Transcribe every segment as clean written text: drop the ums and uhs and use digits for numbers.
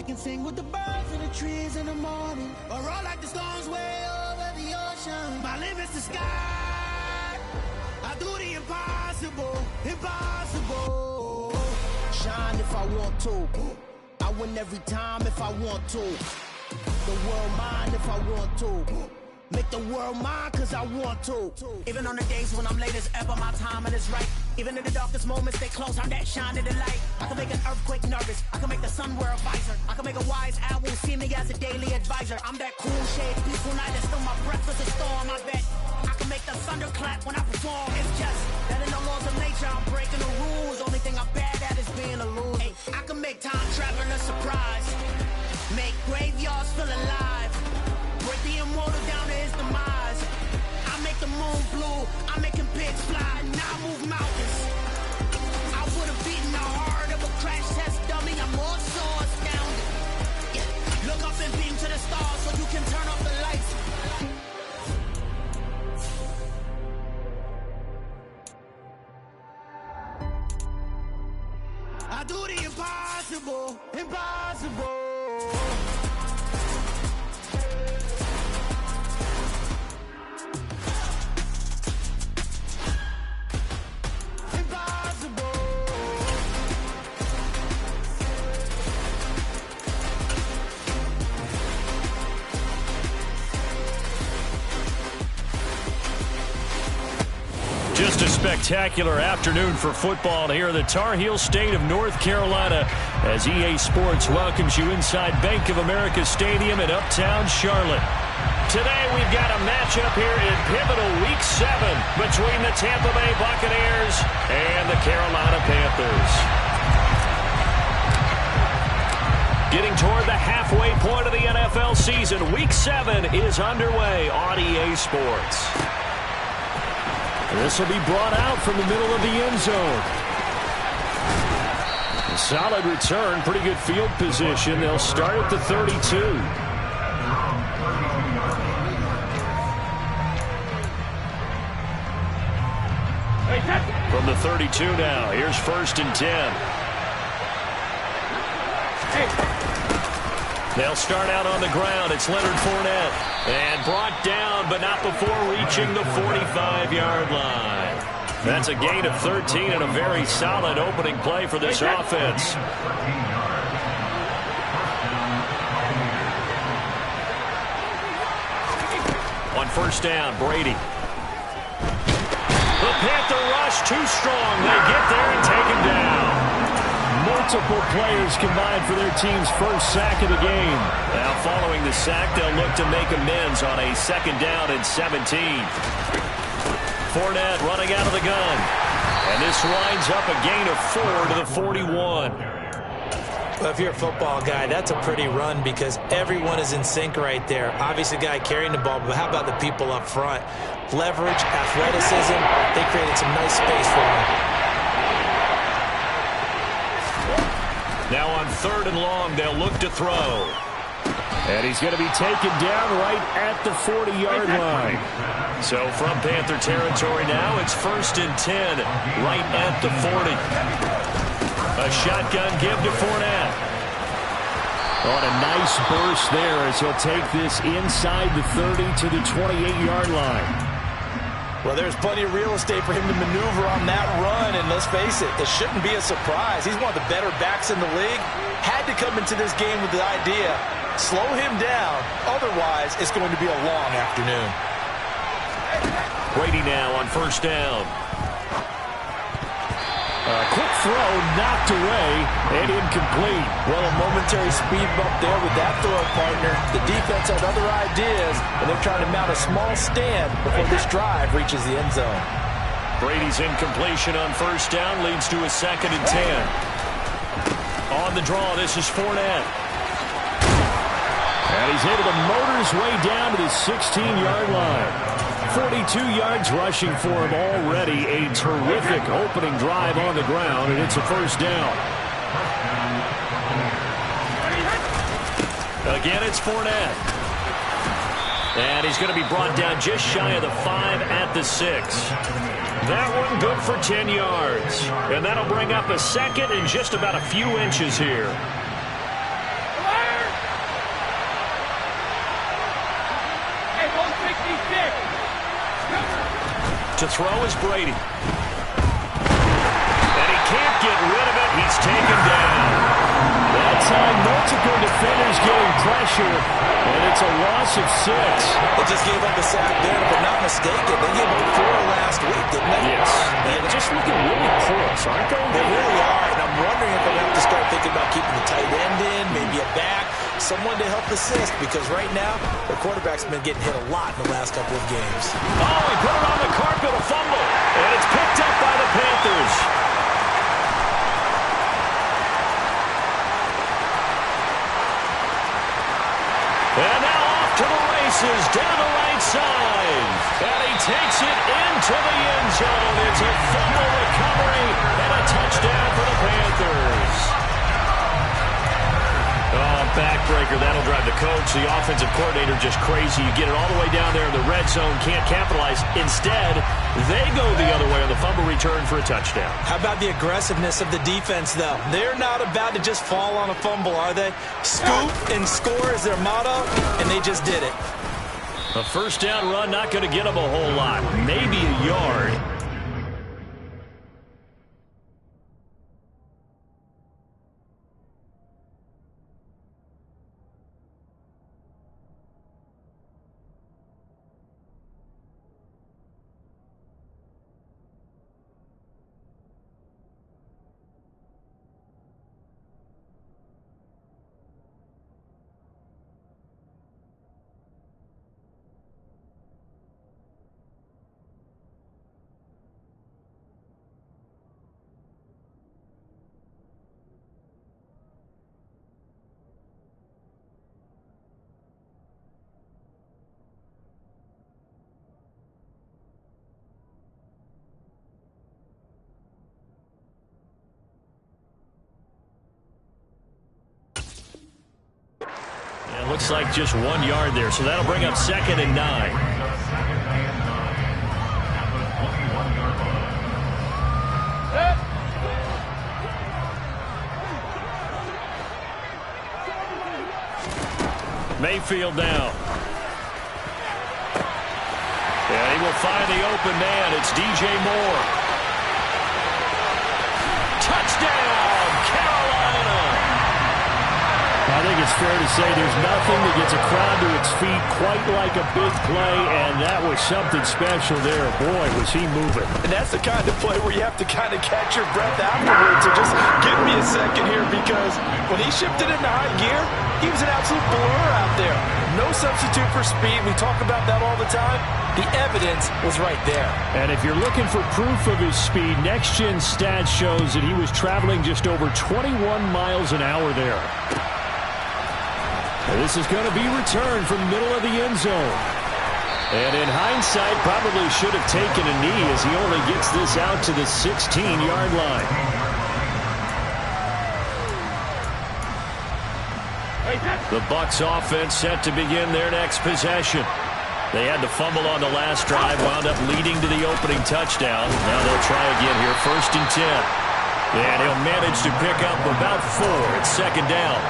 can sing with the birds and the trees in the morning, or roll like the storms way over the ocean. My limit's the sky. I do the impossible, impossible. Shine if I want to. I win every time if I want to. The world mine if I want to. Make the world mine cause I want to. Even on the days when I'm late as ever, my timing is right. Even in the darkest moments, stay close, I'm that shine of the light. I can make an earthquake nervous, I can make the sun wear a visor. I can make a wise owl see me as a daily advisor. I'm that cool shade, peaceful night, and still my breath is a storm, I bet. I can make the thunder clap when I perform. It's just that in the laws of nature, I'm breaking the rules. Only thing I'm bad at is being a loser. Hey, I can make time travel a surprise. Make graveyards feel alive. Break the immortal down to his demise. I make the moon blue, I'm making pigs fly. Now I move mountains. I would have beaten the heart of a crash test dummy. I'm more so astounded. Yeah. Look up and beam to the stars so you can turn off the lights. I do the impossible, impossible. Just a spectacular afternoon for football here in the Tar Heel state of North Carolina as EA Sports welcomes you inside Bank of America Stadium in Uptown Charlotte. Today we've got a matchup here in pivotal Week 7 between the Tampa Bay Buccaneers and the Carolina Panthers. Getting toward the halfway point of the NFL season, Week 7 is underway on EA Sports. This will be brought out from the middle of the end zone. Solid return, pretty good field position. They'll start at the 32. From the 32 now, here's 1st and 10. They'll start out on the ground. It's Leonard Fournette. And brought down, but not before reaching the 45-yard line. That's a gain of 13 and a very solid opening play for this offense. On 1st down, Brady. The Panther rush too strong. They get there and take him down. Multiple players combined for their team's first sack of the game. Now following the sack, they'll look to make amends on a 2nd down and 17. Fournette running out of the gun. And this winds up a gain of 4 to the 41. Well, if you're a football guy, that's a pretty run because everyone is in sync right there. Obviously, the guy carrying the ball, but how about the people up front? Leverage, athleticism, they created some nice space for him. Now on 3rd and long, they'll look to throw. And he's going to be taken down right at the 40-yard line. So from Panther territory now, it's 1st and 10, right at the 40. A shotgun give to Fournette. On a nice burst there as he'll take this inside the 30 to the 28-yard line. Well, there's plenty of real estate for him to maneuver on that run, and let's face it, this shouldn't be a surprise. He's one of the better backs in the league. Had to come into this game with the idea, slow him down, otherwise it's going to be a long afternoon. Brady now on 1st down. A quick throw knocked away and incomplete. Well, a momentary speed bump there with that throw partner. The defense had other ideas, and they're trying to mount a small stand before this drive reaches the end zone. Brady's incompletion on 1st down leads to a 2nd and 10. On the draw, this is Fournette. And he's able to motor his way down to the 16-yard line. 42 yards rushing for him already. A terrific opening drive on the ground, and it's a 1st down. Again, it's Fournette. And he's going to be brought down just shy of the 5 at the 6. That one good for 10 yards. And that'll bring up a 2nd and just about a few inches here. To throw is Brady. And he can't get rid of it. He's taken down. That time, multiple defenders getting pressure, and it's a loss of 6. They just gave up a sack there, but not mistaken. They gave up 4 last week, didn't they? Yes. And they're just looking really close, aren't they? They really are, and I'm wondering if they'll have to start thinking about keeping the tight end in, maybe a back, someone to help assist, because right now, their quarterback's been getting hit a lot in the last couple of games. Oh, he put it on the carpet, a fumble, and it's picked up by the Panthers. And now off to the races, down the right side. And he takes it into the end zone. It's a fumble recovery and a touchdown for the Panthers. Oh, backbreaker. That'll drive the coach, the offensive coordinator, just crazy. You get it all the way down there in the red zone, can't capitalize. Instead, they go the other way on the fumble return for a touchdown. How about the aggressiveness of the defense, though? They're not about to just fall on a fumble, are they? Scoop and score is their motto, and they just did it. A first down run, not going to get them a whole lot. Maybe a yard. Looks like just 1 yard there, so that'll bring up 2nd and 9. Mayfield now. And he will find the open man. It's DJ Moore. Touchdown, Carolina! I think it's fair to say there's nothing that gets a crowd to its feet quite like a big play, and that was something special there. Boy, was he moving. And that's the kind of play where you have to kind of catch your breath afterwards. So just give me a second here, because when he shifted into high gear, he was an absolute blur out there. No substitute for speed. We talk about that all the time. The evidence was right there. And if you're looking for proof of his speed, Next Gen Stats shows that he was traveling just over 21 miles an hour there. This is going to be returned from the middle of the end zone. And in hindsight, probably should have taken a knee as he only gets this out to the 16-yard line. The Bucs offense set to begin their next possession. They had the fumble on the last drive, wound up leading to the opening touchdown. Now they'll try again here, 1st and 10. And he'll manage to pick up about 4. It's 2nd down.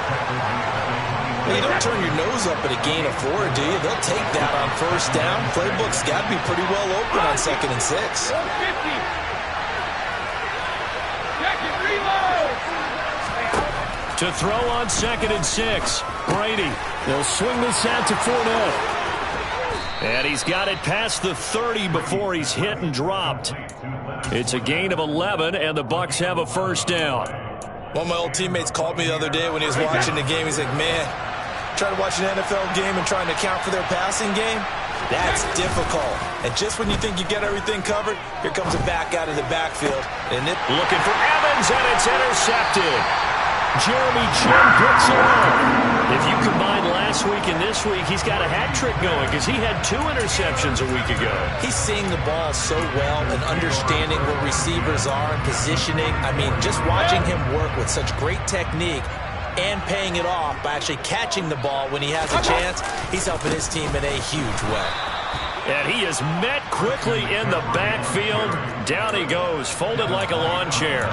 Well, you don't turn your nose up at a gain of 4, do you? They'll take that on 1st down. Playbook's got to be pretty well open on 2nd and 6. To throw on 2nd and 6, Brady. They'll swing this out to Fournette. And he's got it past the 30 before he's hit and dropped. It's a gain of 11, and the Bucs have a 1st down. One of my old teammates called me the other day when he was watching the game. He's like, man, trying to watch an NFL game and trying to account for their passing game, that's difficult. And just when you think you get everything covered, here comes a back out of the backfield. And looking for Evans, and it's intercepted. Jeremy Chinn picks it up. If you combine last week and this week, he's got a hat trick going because he had 2 interceptions a week ago. He's seeing the ball so well and understanding where receivers are and positioning. I mean, just watching him work with such great technique and paying it off by actually catching the ball when he has a chance, he's helping his team in a huge way. And he is met quickly in the backfield. Down he goes, folded like a lawn chair.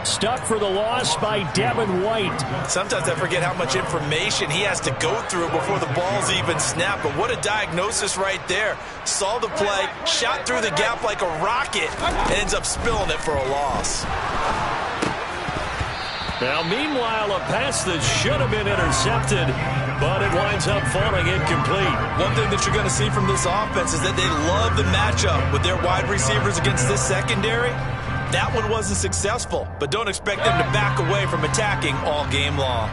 Stuck for the loss by Devin White. Sometimes I forget how much information he has to go through before the ball's even snapped. But what a diagnosis right there. Saw the play, shot through the gap like a rocket, and ends up spilling it for a loss. Now, meanwhile, a pass that should have been intercepted, but it winds up falling incomplete. One thing that you're going to see from this offense is that they love the matchup with their wide receivers against this secondary. That one wasn't successful, but don't expect them to back away from attacking all game long.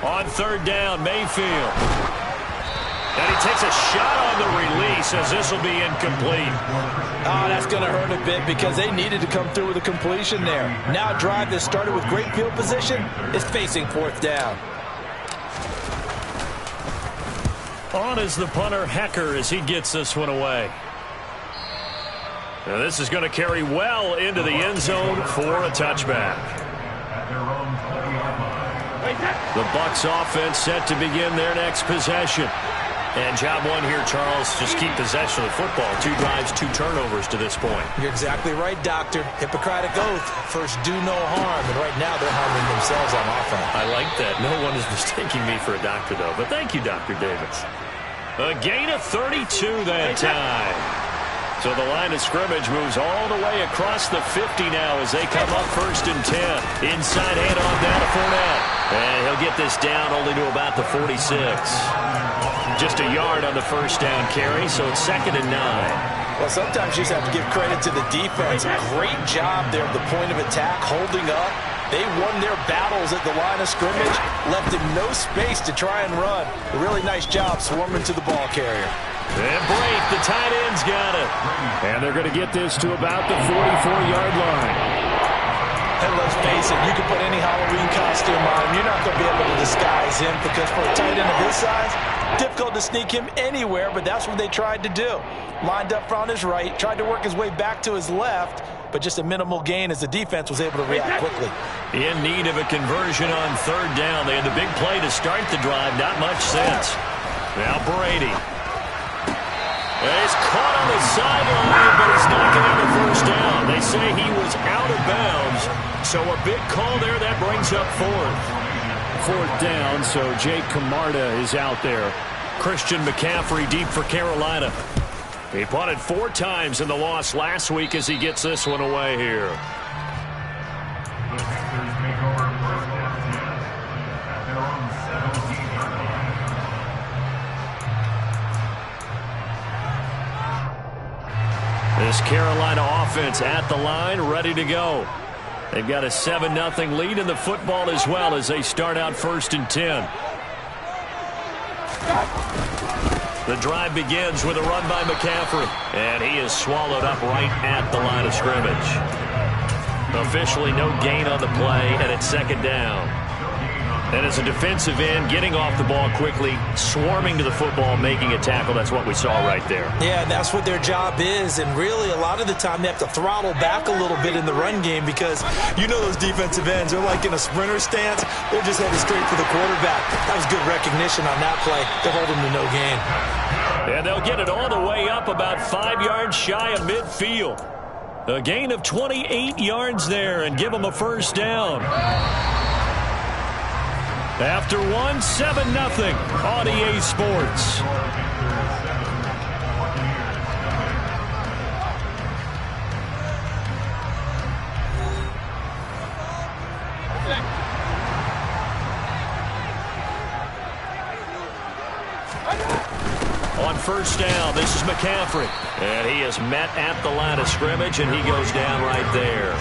On third down, Mayfield. And he takes a shot on the release as this will be incomplete. Oh, that's going to hurt a bit because they needed to come through with a completion there. Now a drive that started with great field position is facing fourth down. On is the punter, Hecker, as he gets this one away. Now this is going to carry well into the end zone for a touchback. The Bucs offense set to begin their next possession. And job one here, Charles, just keep possession of the football. 2 drives, 2 turnovers to this point. You're exactly right, Doctor. Hippocratic oath. First, do no harm. And right now, they're harming themselves on offense. I like that. No one is mistaking me for a doctor, though. But thank you, Dr. Davis. A gain of 32 that time. So the line of scrimmage moves all the way across the 50 now as they come up first and 10. Inside handoff down to Fournette. And he'll get this down only to about the 46. Just a yard on the first down carry, so it's 2nd and 9. Well, sometimes you just have to give credit to the defense. Great job there at the point of attack, holding up. They won their battles at the line of scrimmage, left him no space to try and run. A really nice job swarming to the ball carrier. And Brate, the tight end's got it. And they're going to get this to about the 44-yard line. And let's face it, you can put any Halloween costume on. You're not going to be able to disguise him because for a tight end of his size, difficult to sneak him anywhere, but that's what they tried to do. Lined up on his right, tried to work his way back to his left, but just a minimal gain as the defense was able to react quickly. In need of a conversion on third down. They had the big play to start the drive. Not much sense. Now Brady. He's caught on the sideline, but he's not going to have a first down. They say he was out of bounds, so a big call there. That brings up 4th down, so Jake Camarda is out there. Christian McCaffrey deep for Carolina. He punted 4 times in the loss last week as he gets this one away here. This Carolina offense at the line, ready to go. They've got a 7-0 lead in the football as well as they start out 1st and 10. The drive begins with a run by McCaffrey, and he is swallowed up right at the line of scrimmage. Officially no gain on the play, and it's 2nd down. And as a defensive end, getting off the ball quickly, swarming to the football, making a tackle, that's what we saw right there. Yeah, and that's what their job is, and really a lot of the time they have to throttle back a little bit in the run game because you know those defensive ends, they're like in a sprinter stance, they're just headed straight for the quarterback. That was good recognition on that play to hold them to no gain. And they'll get it all the way up about 5 yards shy of midfield. A gain of 28 yards there and give them a first down. After 7-0 on EA Sports. On first down, this is McCaffrey. And he is met at the line of scrimmage, and he goes down right there.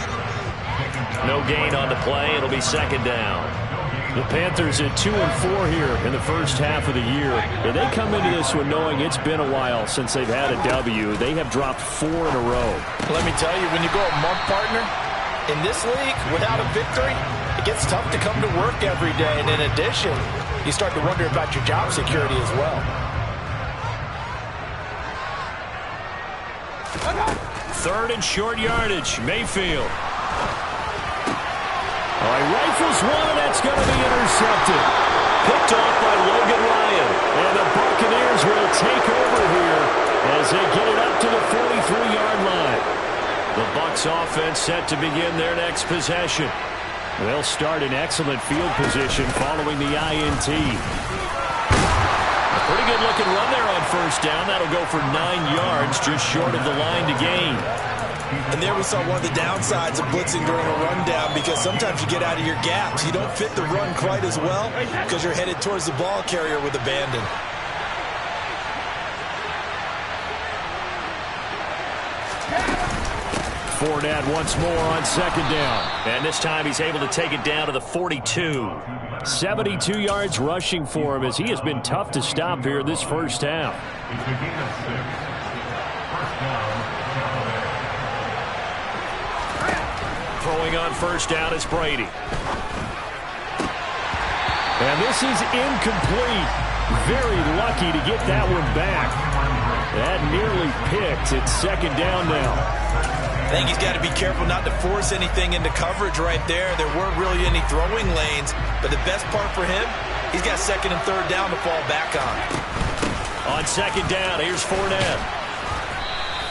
No gain on the play. It'll be 2nd down. The Panthers at 2-4 here in the first half of the year. And they come into this one knowing it's been a while since they've had a W. They have dropped 4 in a row. Let me tell you, when you go a month, partner, in this league, without a victory, it gets tough to come to work every day. And in addition, you start to wonder about your job security as well. 3rd and short yardage, Mayfield. All right, rifles one, and that's going to be intercepted. Picked off by Logan Ryan. And the Buccaneers will take over here as they get it up to the 43-yard line. The Bucs offense set to begin their next possession. They'll start in excellent field position following the INT. A pretty good looking run there on first down. That'll go for 9 yards, just short of the line to gain. And there we saw one of the downsides of blitzing during a rundown, because sometimes you get out of your gaps. You don't fit the run quite as well because you're headed towards the ball carrier with abandon. Fournette once more on second down. And this time he's able to take it down to the 42. 72 yards rushing for him, as he has been tough to stop here this first half. Throwing on first down is Brady. And this is incomplete. Very lucky to get that one back. That nearly picked. It's second down now. I think he's got to be careful not to force anything into coverage right there. There weren't really any throwing lanes, but the best part for him, he's got second and third down to fall back on. On second down, here's Fournette.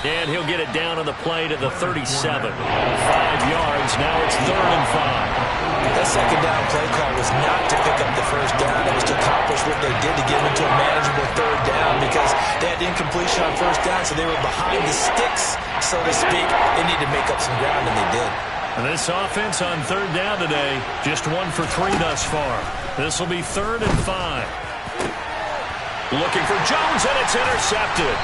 And he'll get it down on the play to the 37. 5 yards, now it's 3rd and 5. That second down play call was not to pick up the first down. It was to accomplish what they did to get into a manageable third down, because they had incompletion on first down, so they were behind the sticks, so to speak. They need to make up some ground, and they did. And this offense on third down today, just 1 for 3 thus far. This will be 3rd and 5. Looking for Jones, and it's intercepted.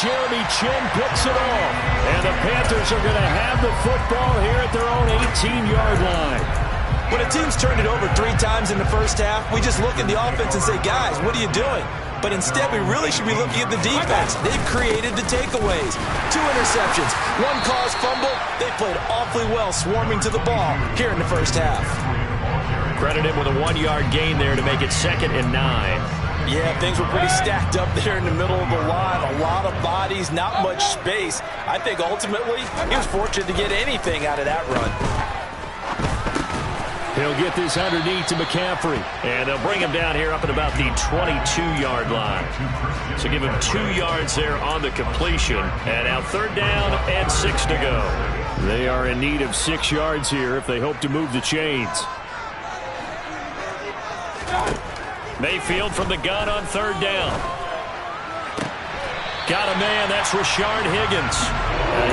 Jeremy Chinn picks it off. And the Panthers are going to have the football here at their own 18-yard line. When a team's turned it over 3 times in the first half, we just look at the offense and say, guys, what are you doing? But instead, we really should be looking at the defense. They've created the takeaways. 2 interceptions, 1 caused fumble. They played awfully well swarming to the ball here in the first half. Credit him with a 1-yard gain there to make it 2nd and 9. Yeah, things were pretty stacked up there in the middle of the line. A lot of bodies, not much space. I think ultimately he was fortunate to get anything out of that run. He'll get this underneath to McCaffrey. And they'll bring him down here up at about the 22-yard line. So give him 2 yards there on the completion. And now 3rd down and 6 to go. They are in need of 6 yards here if they hope to move the chains. Mayfield from the gun on 3rd down. Got a man, that's Rashard Higgins.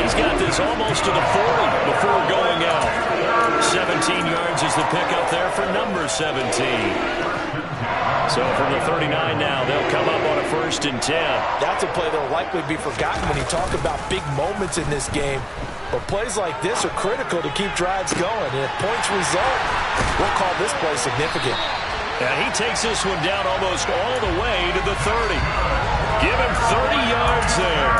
He's got this almost to the 40 before going out. 17 yards is the pickup there for number 17. So from the 39 now, they'll come up on a 1st and 10. That's a play that'll likely be forgotten when you talk about big moments in this game. But plays like this are critical to keep drives going. And if points result, we'll call this play significant. And he takes this one down almost all the way to the 30. Give him 30 yards there.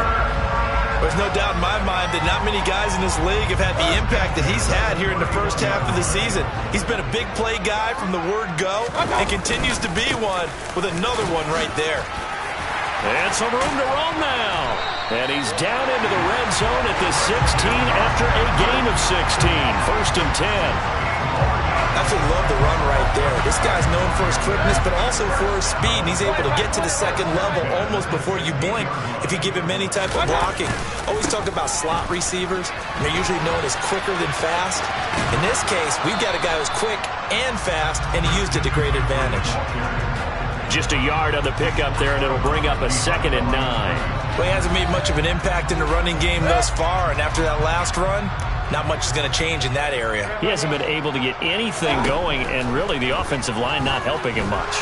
There's no doubt in my mind that not many guys in this league have had the impact that he's had here in the first half of the season. He's been a big play guy from the word go and continues to be one with another one right there. And some room to run now. And he's down into the red zone at the 16 after a gain of 16. 1st and 10. Absolutely love the run right there. This guy's known for his quickness, but also for his speed. And he's able to get to the 2nd level almost before you blink if you give him any type of blocking. Always talk about slot receivers, and they're usually known as quicker than fast. In this case, we've got a guy who's quick and fast, and he used it to great advantage. Just a yard on the pickup there, and it'll bring up a 2nd and 9. Well, he hasn't made much of an impact in the running game thus far, and after that last run, not much is going to change in that area. He hasn't been able to get anything going, and really the offensive line not helping him much.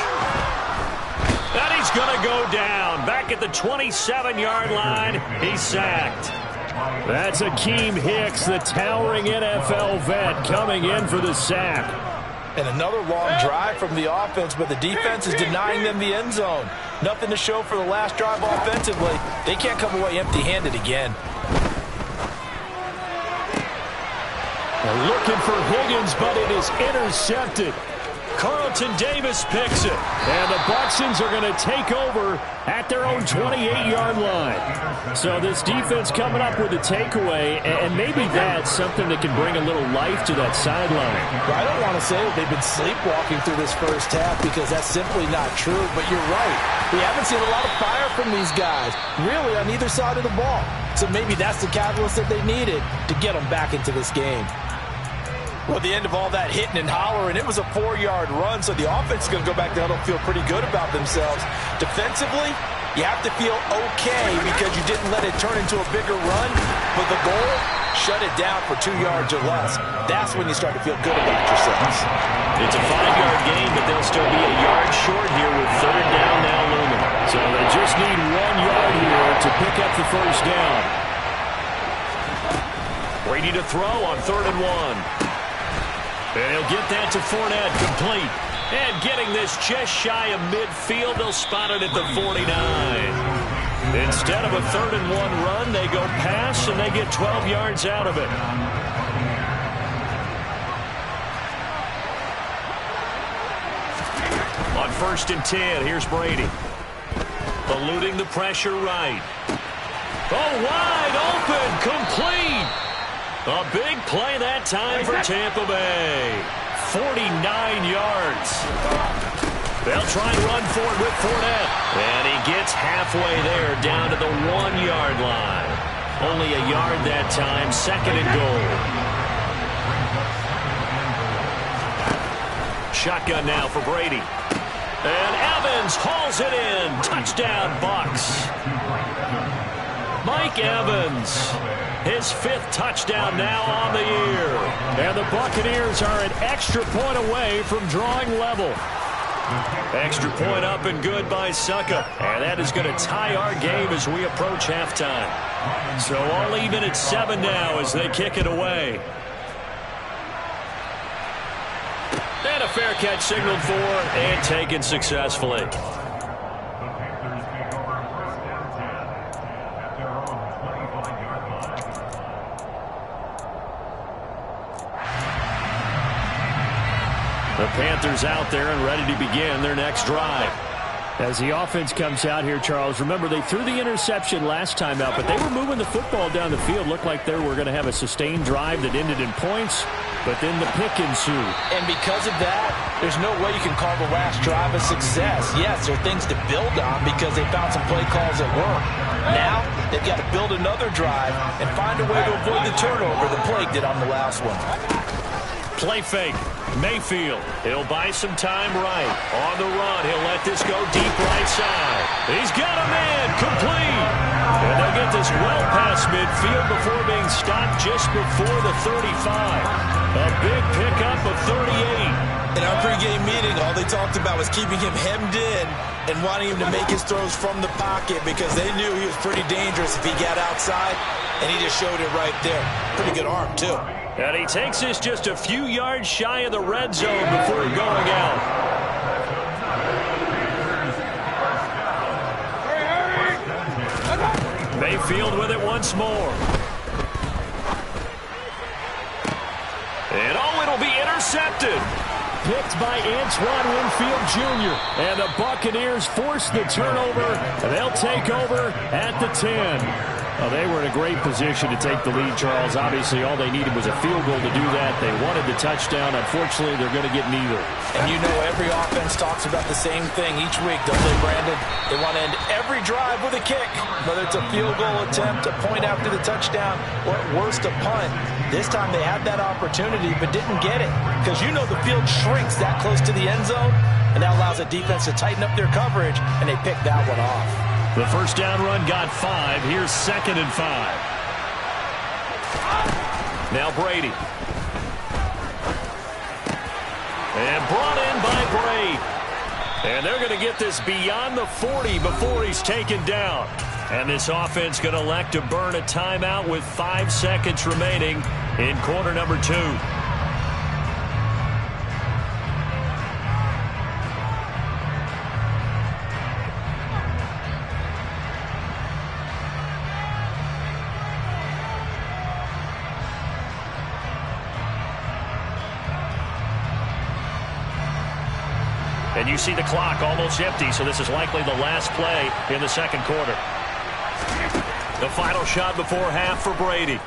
And he's going to go down. Back at the 27-yard line, he's sacked. That's Akeem Hicks, the towering NFL vet, coming in for the sack. And another long drive from the offense, but the defense is denying them the end zone. Nothing to show for the last drive offensively. They can't come away empty-handed again. They're looking for Higgins, but it is intercepted. Carlton Davis picks it. And the Buxtons are going to take over at their own 28-yard line. So this defense coming up with a takeaway, and maybe that's something that can bring a little life to that sideline. I don't want to say that they've been sleepwalking through this first half because that's simply not true, but you're right. We haven't seen a lot of fire from these guys, really, on either side of the ball. So maybe that's the catalyst that they needed to get them back into this game. Well, the end of all that hitting and hollering, it was a 4-yard run, so the offense is going to go back there and feel pretty good about themselves. Defensively, you have to feel okay because you didn't let it turn into a bigger run, but the goal, shut it down for 2 yards or less. That's when you start to feel good about yourselves. It's a 5-yard gain, but they'll still be a yard short here with third down now looming. So they just need 1 yard here to pick up the first down. Brady to throw on 3rd and 1. And he'll get that to Fournette, complete. And getting this just shy of midfield, they'll spot it at the 49. Instead of a 3rd and 1 run, they go pass, and they get 12 yards out of it. On 1st and 10, here's Brady. Eluding the pressure right. Oh, wide open, complete. A big play that time for Tampa Bay. 49 yards. They'll try and run for it with Fournette. And he gets halfway there down to the 1-yard line. Only a yard that time, 2nd and goal. Shotgun now for Brady. And Evans hauls it in. Touchdown, Bucs. Mike Evans. His 5th touchdown now on the year. And the Buccaneers are an extra point away from drawing level. Extra point up and good by Succa. And that is going to tie our game as we approach halftime. So all even at 7 now as they kick it away. And a fair catch signaled for and taken successfully. The Panthers out there and ready to begin their next drive. As the offense comes out here, Charles, remember they threw the interception last time out, but they were moving the football down the field. Looked like they were going to have a sustained drive that ended in points, but then the pick ensued. And because of that, there's no way you can call the last drive a success. Yes, there are things to build on because they found some play calls that work. Now, they've got to build another drive and find a way to avoid the turnover the Plague did on the last one. Play fake. Mayfield. He'll buy some time right. On the run, he'll let this go deep right side. He's got a man. Complete. And they'll get this well past midfield before being stopped just before the 35. A big pickup of 38. In our pregame meeting, all they talked about was keeping him hemmed in and wanting him to make his throws from the pocket because they knew he was pretty dangerous if he got outside, and he just showed it right there. Pretty good arm, too. And he takes this just a few yards shy of the red zone before going out. Mayfield with it once more. And oh, it'll be intercepted. Picked by Antoine Winfield Jr. And the Buccaneers force the turnover, and they'll take over at the 10. Well, they were in a great position to take the lead, Charles. Obviously, all they needed was a field goal to do that. They wanted the touchdown. Unfortunately, they're going to get neither. And you know every offense talks about the same thing each week, don't they, Brandon? They want to end every drive with a kick, whether it's a field goal attempt, a point after the touchdown, or at worst, a punt. This time they had that opportunity but didn't get it because you know the field shrinks that close to the end zone, and that allows the defense to tighten up their coverage, and they picked that one off. The first down run got 5. Here's 2nd and 5. Now Brady. And brought in by Bray. And they're going to get this beyond the 40 before he's taken down. And this offense going to elect to burn a timeout with 5 seconds remaining in quarter number 2. And you see the clock almost empty, so this is likely the last play in the second quarter. The final shot before half for Brady.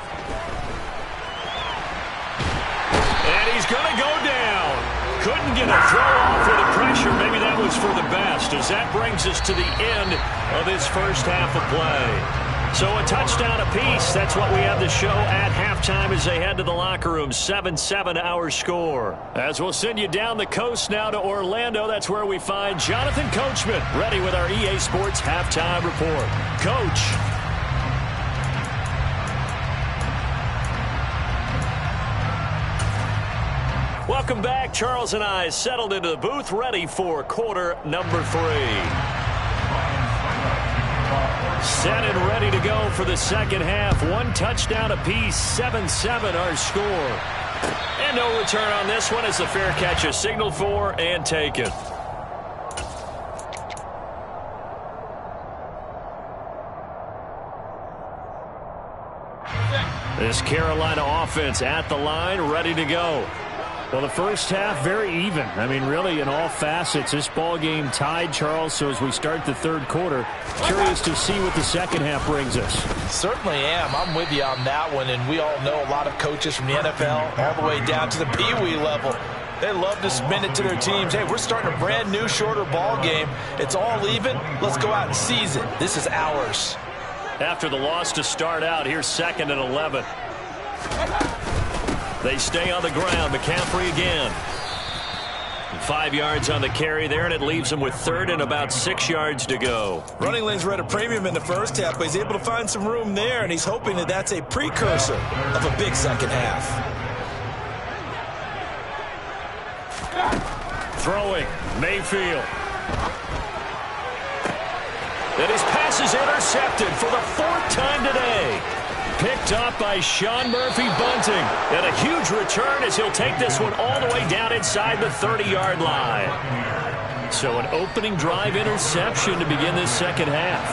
And he's going to go down. Couldn't get a throw off with the pressure. Maybe that was for the best, as that brings us to the end of this first half of play. So a touchdown apiece. That's what we have to show at halftime as they head to the locker room. 7-7 our score. As we'll send you down the coast now to Orlando, that's where we find Jonathan Coachman ready with our EA Sports halftime report. Coach. Welcome back. Charles and I settled into the booth, ready for quarter number 3. Set and ready to go for the second half. One touchdown apiece, 7-7 our score. And no return on this one as the fair catch is signaled for and taken. This Carolina offense at the line, ready to go. Well, the first half, very even. I mean, really, in all facets, this ball game tied, Charles. So as we start the third quarter, curious to see what the second half brings us. Certainly am. I'm with you on that one. And we all know a lot of coaches from the NFL all the way down to the Pee-wee level. They love to spin it to their teams. Hey, we're starting a brand new, shorter ball game. It's all even. Let's go out and seize it. This is ours. After the loss to start out, here's 2nd and 11. They stay on the ground. McCaffrey again. 5 yards on the carry there, and it leaves him with 3rd and about 6 yards to go. Running lanes were at a premium in the first half, but he's able to find some room there, and he's hoping that that's a precursor of a big second half. Throwing, Mayfield. And his pass is intercepted for the 4th time today. Picked up by Sean Murphy-Bunting. And a huge return as he'll take this one all the way down inside the 30-yard line. So an opening drive interception to begin this second half.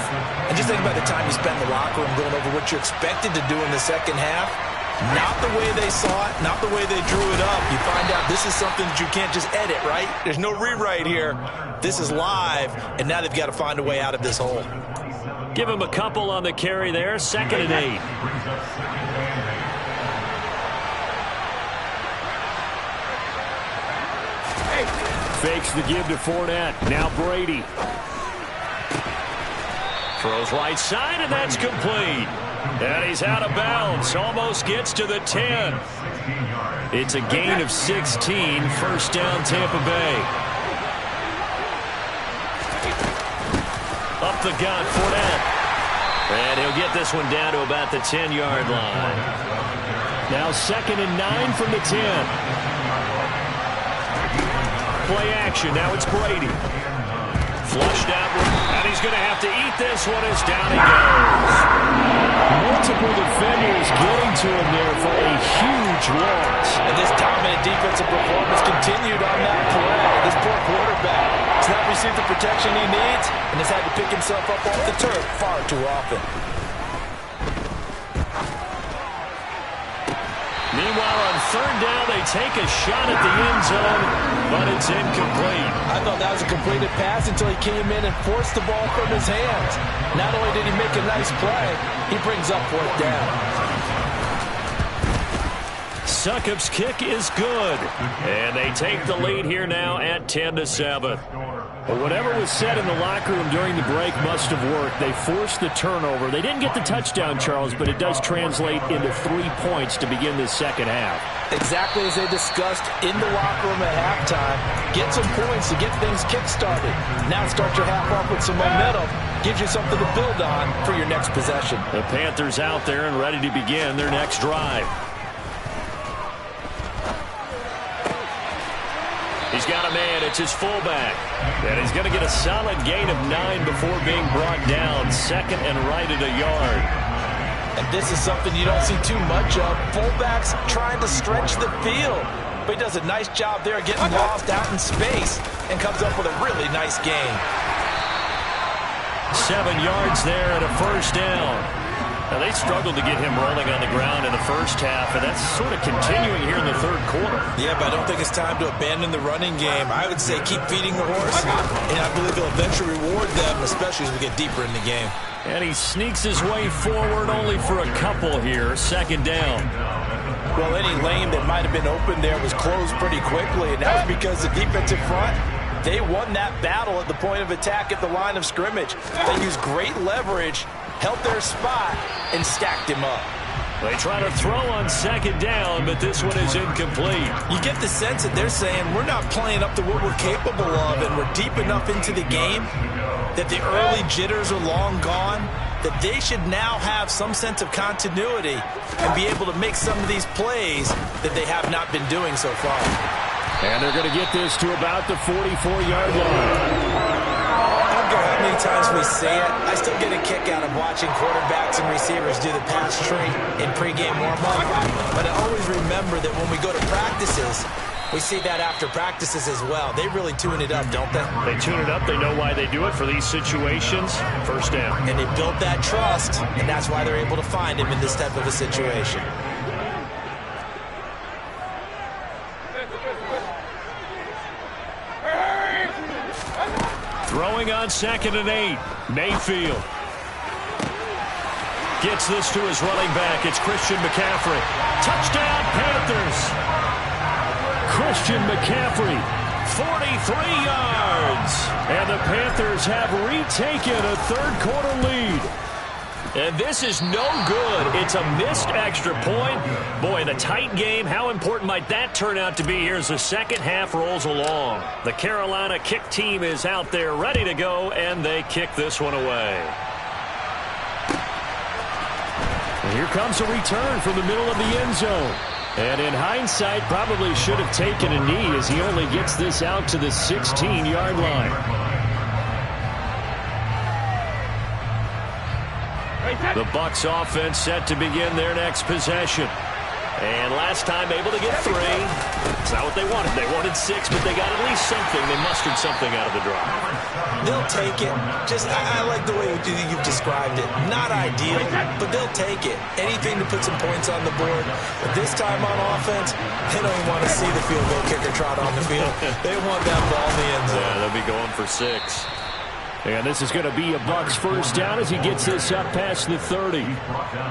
And just think about the time you spent in the locker room going over what you expected to do in the second half. Not the way they saw it, not the way they drew it up. You find out this is something that you can't just edit, right? There's no rewrite here. This is live, and now they've got to find a way out of this hole. Give him a couple on the carry there. 2nd and 8. Fakes the give to Fournette. Now Brady. Throws right side, and that's complete. And he's out of bounds. Almost gets to the 10. It's a gain of 16. 1st down, Tampa Bay. Up the gut, Fournette. And he'll get this one down to about the 10-yard line. Now 2nd and 9 from the 10. Play action. Now it's Brady. Flushed out. And he's going to have to eat this one as down he goes. Multiple defenders getting to him there for a huge loss. And this dominant defensive performance continued on that play. This poor quarterback has not received the protection he needs and has had to pick himself up off the turf far too often. Meanwhile, on 3rd down, they take a shot at the end zone, but it's incomplete. I thought that was a completed pass until he came in and forced the ball from his hands. Not only did he make a nice play, he brings up 4th down. Succop's kick is good. And they take the lead here now at 10-7. But whatever was said in the locker room during the break must have worked. They forced the turnover. They didn't get the touchdown, Charles, but it does translate into 3 points to begin this second half. Exactly as they discussed in the locker room at halftime. Get some points to get things kick-started. Now start your half off with some momentum. Gives you something to build on for your next possession. The Panthers out there and ready to begin their next drive. He's got a man. It's his fullback. And he's going to get a solid gain of 9 before being brought down. 2nd and right at a yard. And this is something you don't see too much of. Fullbacks trying to stretch the field. But he does a nice job there getting lost out in space and comes up with a really nice gain. 7 yards there and a 1st down. Now, they struggled to get him rolling on the ground in the first half, and that's sort of continuing here in the third quarter. Yeah, but I don't think it's time to abandon the running game. I would say keep feeding the horse, and I believe he'll eventually reward them, especially as we get deeper in the game. And he sneaks his way forward only for a couple here. Second down. Well, any lane that might have been open there was closed pretty quickly, and that was because the defensive front, they won that battle at the point of attack at the line of scrimmage. They used great leverage, held their spot, and stacked him up. They try to throw on second down, but this one is incomplete. You get the sense that they're saying we're not playing up to what we're capable of, and we're deep enough into the game that the early jitters are long gone, that they should now have some sense of continuity and be able to make some of these plays that they have not been doing so far. And they're going to get this to about the 44-yard line. I don't care how many times we say it, I still get a kick out of watching quarterbacks and receivers do the pass tree in pregame warm-up. But I always remember that when we go to practices, we see that after practices as well. They really tune it up, don't they? They tune it up. They know why they do it for these situations. First down. And they built that trust, and that's why they're able to find him in this type of a situation. Throwing on 2nd and 8. Mayfield gets this to his running back. It's Christian McCaffrey. Touchdown, Panthers. Christian McCaffrey, 43 yards. And the Panthers have retaken a third-quarter lead. And this is no good. It's a missed extra point. Boy, in a tight game, how important might that turn out to be here as the second half rolls along? The Carolina kick team is out there ready to go, and they kick this one away. And here comes a return from the middle of the end zone. And in hindsight, probably should have taken a knee as he only gets this out to the 16-yard line. The Bucs offense set to begin their next possession. And last time able to get 3. It's not what they wanted. They wanted 6, but they got at least something. They mustered something out of the drive. They'll take it. I like the way you've described it. Not ideal, but they'll take it. Anything to put some points on the board. But this time on offense, they don't want to see the field goal kicker trot on the field. They want that ball in the end zone. Yeah, they'll be going for 6. And this is going to be a Bucs first down as he gets this up past the 30.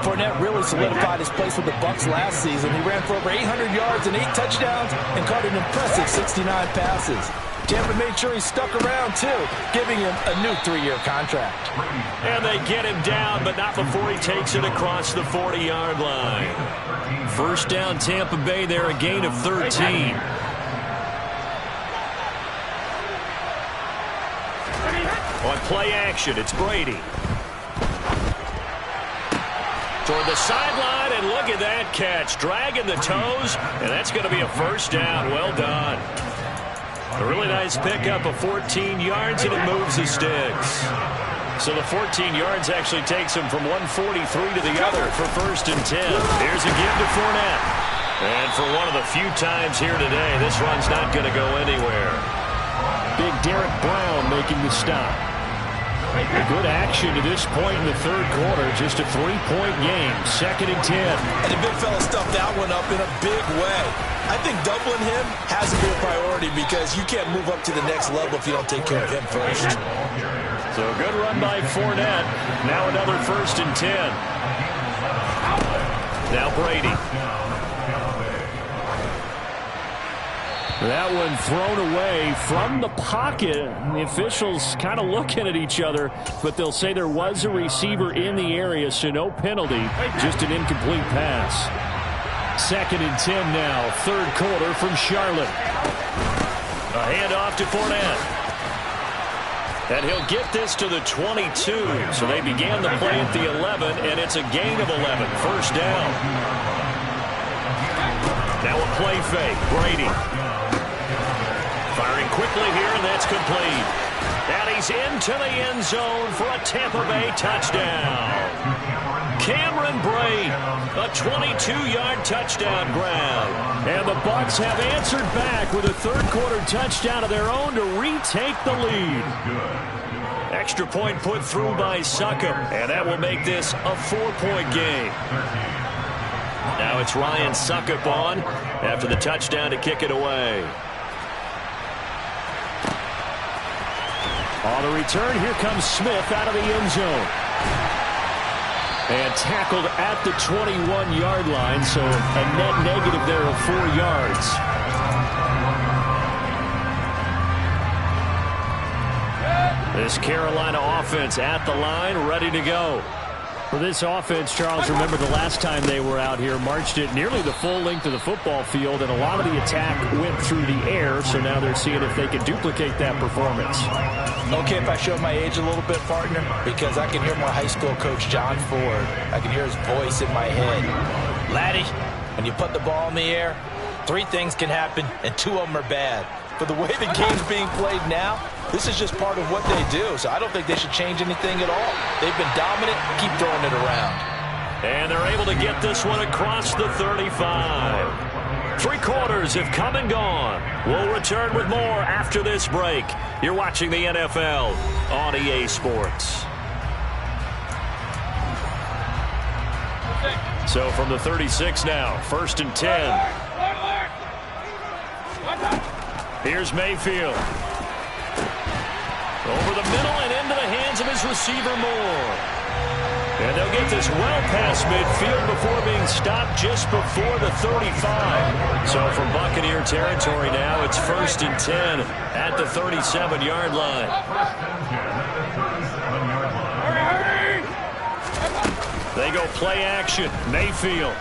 Fournette really solidified his place with the Bucs last season. He ran for over 800 yards and 8 touchdowns and caught an impressive 69 passes. Tampa made sure he stuck around, too, giving him a new 3-year contract. And they get him down, but not before he takes it across the 40-yard line. First down, Tampa Bay there, a gain of 13. On play action, it's Brady. Toward the sideline, and look at that catch. Dragging the toes, and that's going to be a first down. Well done. A really nice pickup of 14 yards, and it moves the sticks. So the 14 yards actually takes him from 143 to the other for 1st and 10. Here's a give to Fournette. And for one of the few times here today, this run's not going to go anywhere. Big Derek Brown making the stop. A good action to this point in the third quarter. Just a 3-point game. 2nd and 10. And the big fella stuffed that one up in a big way. I think doubling him has to be a priority because you can't move up to the next level if you don't take care of him first. So a good run by Fournette. Now another 1st and 10. Now Brady. That one thrown away from the pocket. The officials kind of looking at each other, but they'll say there was a receiver in the area, so no penalty, just an incomplete pass. 2nd and 10 now, third quarter from Charlotte. A handoff to Fournette. And he'll get this to the 22. So they began the play at the 11, and it's a gain of 11. First down. Now a play fake. Brady. Firing quickly here, and that's complete. And he's into the end zone for a Tampa Bay touchdown. Cameron Brate, a 22-yard touchdown grab. And the Bucs have answered back with a third-quarter touchdown of their own to retake the lead. Extra point put through by Succop, and that will make this a 4-point game. Now it's Ryan Succop on after the touchdown to kick it away. On the return, here comes Smith out of the end zone. And tackled at the 21-yard line, so a net negative there of 4 yards. This Carolina offense at the line, ready to go. For this offense, Charles, remember the last time they were out here, marched it nearly the full length of the football field, and a lot of the attack went through the air, so now they're seeing if they can duplicate that performance. Okay, if I show my age a little bit, partner, because I can hear my high school coach, John Ford. I can hear his voice in my head. Laddie, when you put the ball in the air, 3 things can happen, and 2 of them are bad. For the way the game's being played now, this is just part of what they do, so I don't think they should change anything at all. They've been dominant. Keep throwing it around. And they're able to get this one across the 35. 3 quarters have come and gone. We'll return with more after this break. You're watching the NFL on EA Sports. So from the 36 now, 1st and 10. Here's Mayfield. Over the middle and into the hands of his receiver Moore. And they'll get this well past midfield before being stopped just before the 35. So from Buccaneer territory now, it's 1st and 10 at the 37-yard line. They go play action. Mayfield.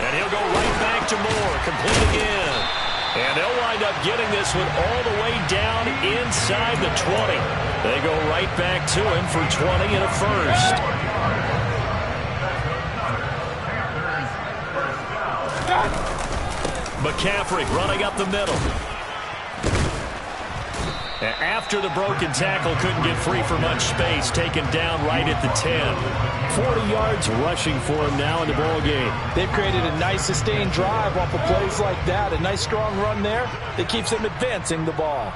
And he'll go right back to Moore. Complete again. And they'll wind up getting this one all the way down inside the 20. They go right back to him for 20 and a first. McCaffrey running up the middle. After the broken tackle, couldn't get free for much space, taken down right at the 10. 40 yards rushing for him now in the ball game. They've created a nice sustained drive off of plays like that. A nice strong run there that keeps them advancing the ball.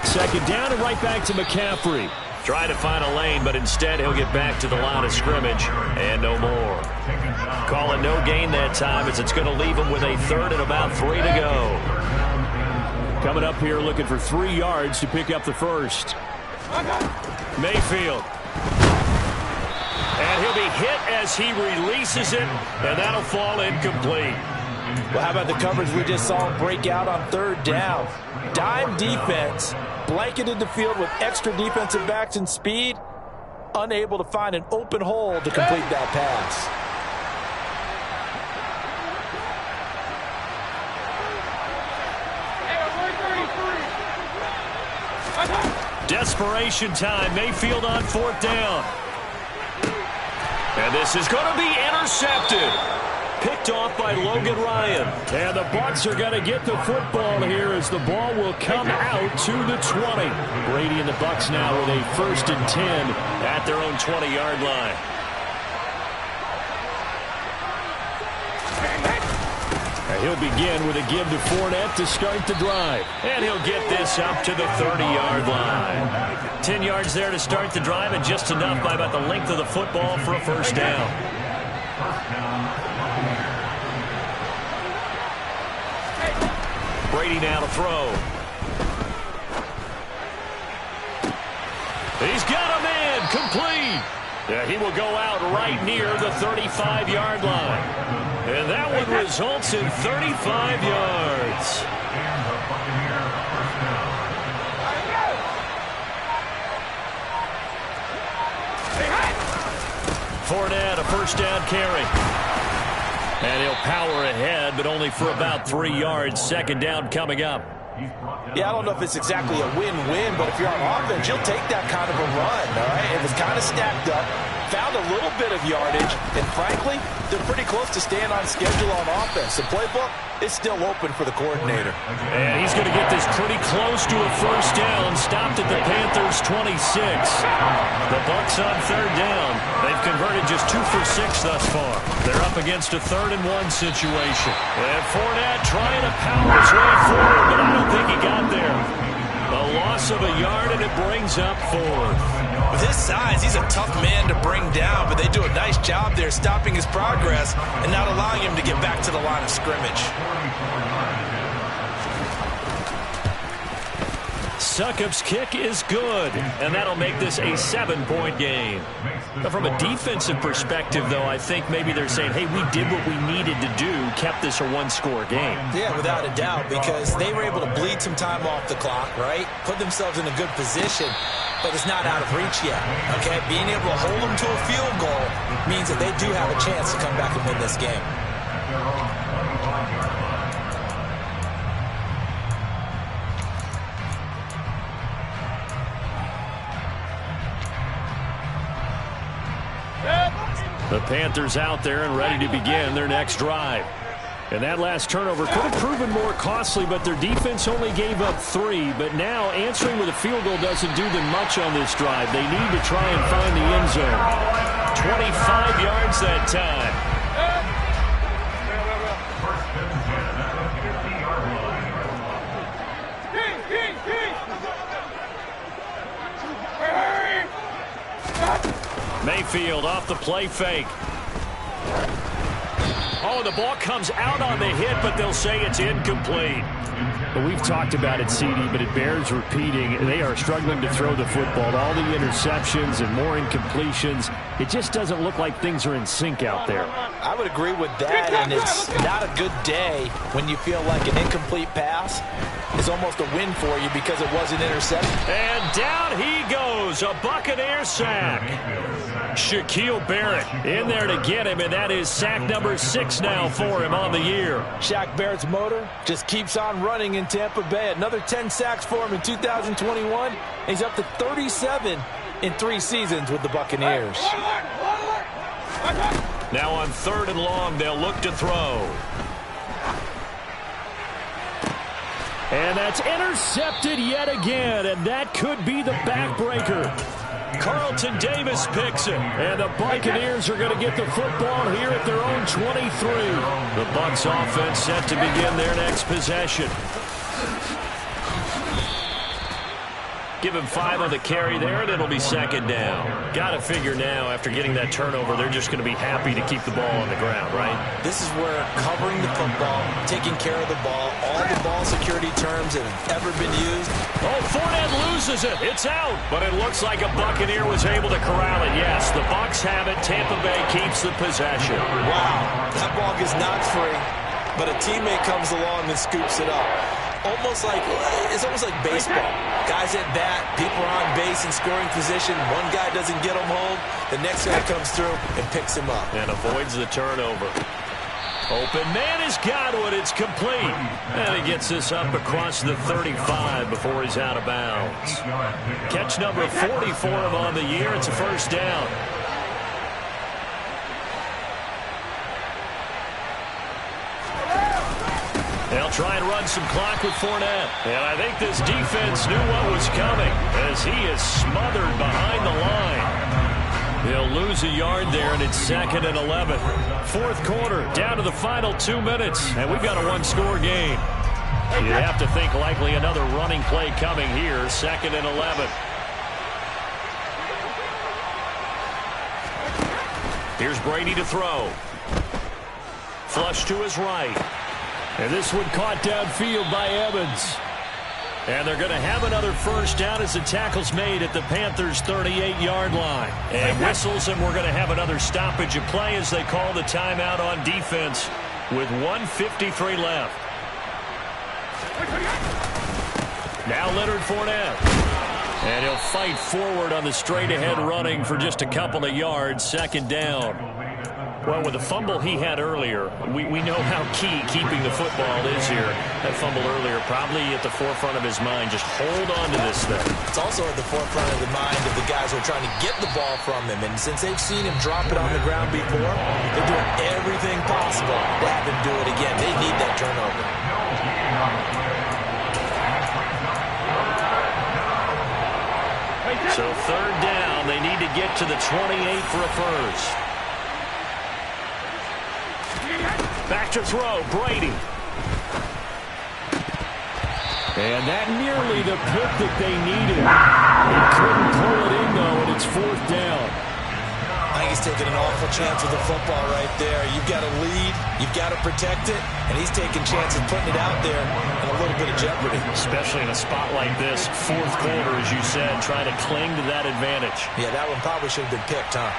Second down and right back to McCaffrey. Trying to find a lane, but instead he'll get back to the line of scrimmage and no more. Call it no gain that time as it's going to leave him with a 3rd and about 3 to go. Coming up here looking for 3 yards to pick up the first. Mayfield. And he'll be hit as he releases it, and that'll fall incomplete. Well, how about the coverage we just saw him break out on 3rd down? Dime defense, blanketed the field with extra defensive backs and speed, unable to find an open hole to complete that pass. Desperation time. Mayfield on 4th down. And this is going to be intercepted. Picked off by Logan Ryan. And the Bucs are going to get the football here as the ball will come out to the 20. Brady and the Bucs now with a 1st and 10 at their own 20-yard line. He'll begin with a give to Fournette to start the drive. And he'll get this up to the 30-yard line. 10 yards there to start the drive, and just enough by about the length of the football for a 1st down. Brady now to throw. He's got a man complete. Yeah, he will go out right near the 35-yard line. And that one results in 35 yards. Fournette, a 1st down carry. And he'll power ahead, but only for about 3 yards. 2nd down coming up. Yeah, I don't know if it's exactly a win-win, but if you're on offense, you'll take that kind of a run, all right? was kind of stacked up, found a little bit of yardage, and frankly, they're pretty close to staying on schedule on offense. The playbook is still open for the coordinator. And he's going to get this pretty close to a first down. Stopped at the Panthers' 26. The Bucs on third down. They've converted just 2 for 6 thus far. They're up against a 3rd-and-1 situation. And Fournette trying to power his way forward, but I don't think he got there. A loss of a yard, and it brings up 4th. With his size, he's a tough man to bring down, but they do a nice job there stopping his progress and not allowing him to get back to the line of scrimmage. Succop's kick is good, and that'll make this a 7-point game. But from a defensive perspective, though, I think maybe they're saying, hey, we did what we needed to do, kept this a 1-score game. Yeah, without a doubt, because they were able to bleed some time off the clock, right? Put themselves in a good position, but it's not out of reach yet, okay? Being able to hold them to a field goal means that they do have a chance to come back and win this game. The Panthers out there and ready to begin their next drive. And that last turnover could have proven more costly, but their defense only gave up 3. But now answering with a field goal doesn't do them much on this drive. They need to try and find the end zone. 25 yards that time. Mayfield off the play fake. Oh, the ball comes out on the hit, but they'll say it's incomplete. But we've talked about it, CD, but it bears repeating. They are struggling to throw the football. All the interceptions and more incompletions. It just doesn't look like things are in sync out there. I would agree with that, and it's not a good day when you feel like an incomplete pass is almost a win for you because it was an interception. And down he goes, a Buccaneer sack. Shaquille Barrett in there to get him, and that is sack number 6 now for him on the year. Shaq Barrett's motor just keeps on running in Tampa Bay. Another 10 sacks for him in 2021. And he's up to 37 in 3 seasons with the Buccaneers. Now on 3rd and long, they'll look to throw. And that's intercepted yet again, and that could be the backbreaker. Carlton Davis picks it, and the Buccaneers are going to get the football here at their own 23. The Bucs offense set to begin their next possession. Give him 5 on the carry there, and it'll be 2nd down. Got to figure now, after getting that turnover, they're just going to be happy to keep the ball on the ground, right? This is where covering the football, taking care of the ball, all the ball security terms that have ever been used. Oh, Fournette loses it. It's out. But it looks like a Buccaneer was able to corral it. Yes, the Bucs have it. Tampa Bay keeps the possession. Wow, that ball gets knocked free, but a teammate comes along and scoops it up. It's almost like baseball. Guys at bat, people are on base in scoring position. One guy doesn't get him home. The next guy comes through and picks him up. And avoids the turnover. Open man is Godwin. It's complete. And he gets this up across the 35 before he's out of bounds. Catch number 40 for him on the year. It's a first down. They'll try and run some clock with Fournette. And I think this defense knew what was coming as he is smothered behind the line. He'll lose a yard there, and it's 2nd and 11. 4th quarter, down to the final 2 minutes, and we've got a 1-score game. You have to think likely another running play coming here, 2nd and 11. Here's Brady to throw. Flush to his right. And this one caught downfield by Evans. And they're going to have another first down as the tackle's made at the Panthers' 38-yard line. And whistles, and we're going to have another stoppage of play as they call the timeout on defense with 1:53 left. Now Leonard Fournette. And he'll fight forward on the straight-ahead running for just a couple of yards. 2nd down. Well, with the fumble he had earlier, we know how key keeping the football is here. That fumble earlier probably at the forefront of his mind. Just hold on to this thing. It's also at the forefront of the mind of the guys who are trying to get the ball from him. And since they've seen him drop it on the ground before, they're doing everything possible to have him do it again. They need that turnover. So third down, they need to get to the 28 for a first. Back to throw, Brady. And that nearly the pick that they needed. He couldn't pull it in, though, and it's fourth down. I think he's taking an awful chance with the football right there. You've got to lead, you've got to protect it, and he's taking chances putting it out there in a little bit of jeopardy. Especially in a spot like this, fourth quarter, as you said, trying to cling to that advantage. Yeah, that one probably should have been picked, huh?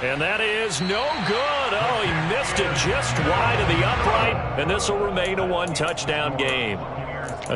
And that is no good. Oh, he missed it just wide of the upright, and this will remain a one-touchdown game.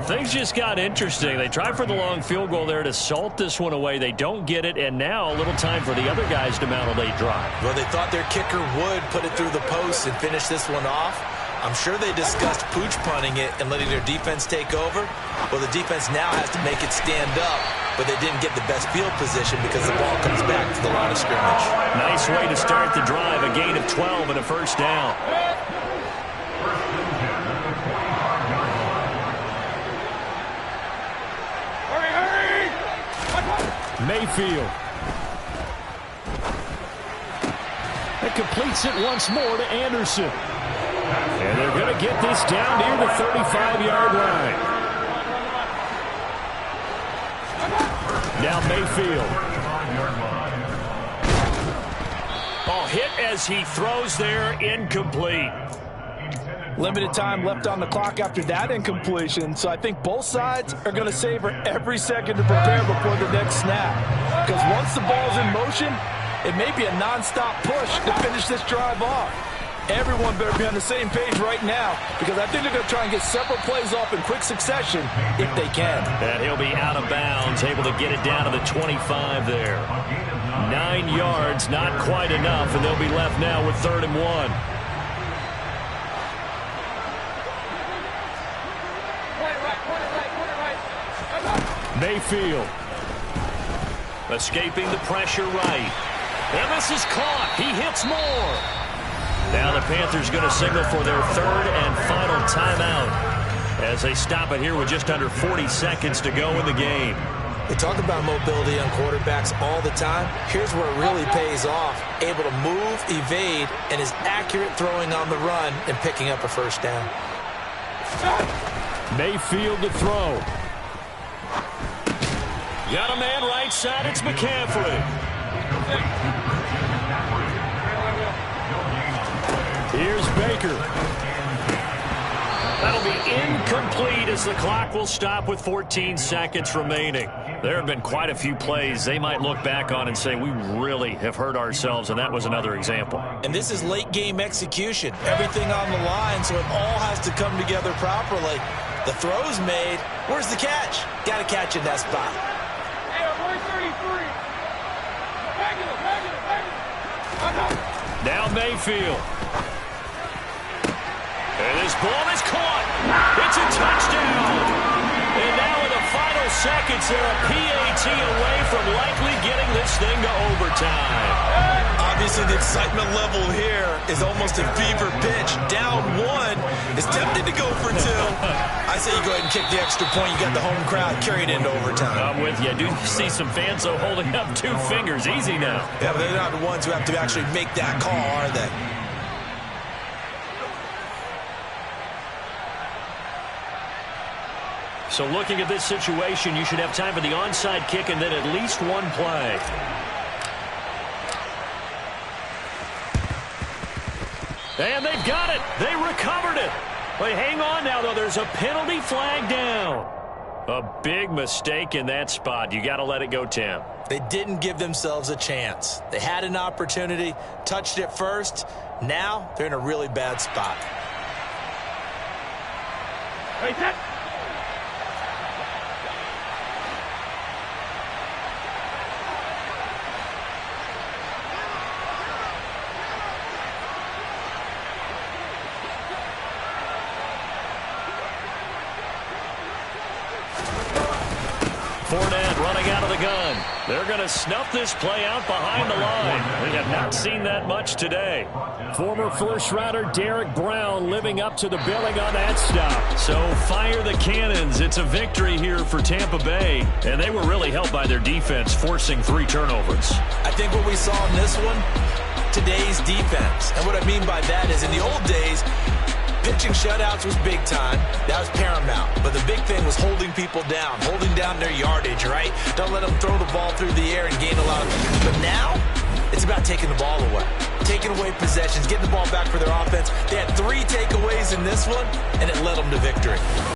Things just got interesting. They tried for the long field goal there to salt this one away. They don't get it, and now a little time for the other guys to mount a late drive. Well, they thought their kicker would put it through the post and finish this one off. I'm sure they discussed pooch punting it and letting their defense take over. Well, the defense now has to make it stand up, but they didn't get the best field position because the ball comes back to the line of scrimmage. Nice way to start the drive, a gain of 12 and a first down. Mayfield. It completes it once more to Anderson. And they're going to get this down near the 35-yard line. Now Mayfield. Oh, hit as he throws there, incomplete. Limited time left on the clock after that incompletion, so I think both sides are going to savor every second to prepare before the next snap. Because once the ball's in motion, it may be a nonstop push to finish this drive off. Everyone better be on the same page right now, because I think they're going to try and get several plays off in quick succession if they can. And he'll be out of bounds, able to get it down to the 25 there. 9 yards, not quite enough, and they'll be left now with 3rd and 1. Mayfield. Escaping the pressure right. And this is caught. He hits more. Now the Panthers going to signal for their 3rd and final timeout as they stop it here with just under 40 seconds to go in the game. They talk about mobility on quarterbacks all the time. Here's where it really pays off. Able to move, evade, and is accurate throwing on the run and picking up a first down. Mayfield to throw. Got a man right side. It's McCaffrey. Here's Baker. That'll be incomplete as the clock will stop with 14 seconds remaining. There have been quite a few plays they might look back on and say, we really have hurt ourselves, and that was another example. And this is late game execution. Everything on the line, so it all has to come together properly. The throw's made. Where's the catch? Got to catch in that spot. Now Mayfield. And this ball is caught. It's a touchdown. And now in the final seconds, they're a PAT away from likely getting this thing to overtime. Obviously, the excitement level here is almost a fever pitch. Down 1 is tempted to go for 2. I say you go ahead and kick the extra point. You got the home crowd carried into overtime. I'm with you. I do see some fans, though, holding up 2 fingers. Easy now. Yeah, but they're not the ones who have to actually make that call, are they? So looking at this situation, you should have time for the onside kick and then at least 1 play. And they've got it. They recovered it. But hang on now, though. There's a penalty flag down. A big mistake in that spot. You got to let it go, Tim. They didn't give themselves a chance. They had an opportunity, touched it first. Now they're in a really bad spot. Fournette running out of the gun. They're going to snuff this play out behind the line. We have not seen that much today. Former first-rounder Derek Brown living up to the billing on that stop. So fire the cannons. It's a victory here for Tampa Bay. And they were really helped by their defense, forcing 3 turnovers. I think what we saw in this one, today's defense. And what I mean by that is in the old days, pitching shutouts was big time. That was paramount. But the big thing was holding people down, holding down their yardage, right? Don't let them throw the ball through the air and gain a lot of. But now, it's about taking the ball away. Taking away possessions, getting the ball back for their offense. They had 3 takeaways in this one, and it led them to victory.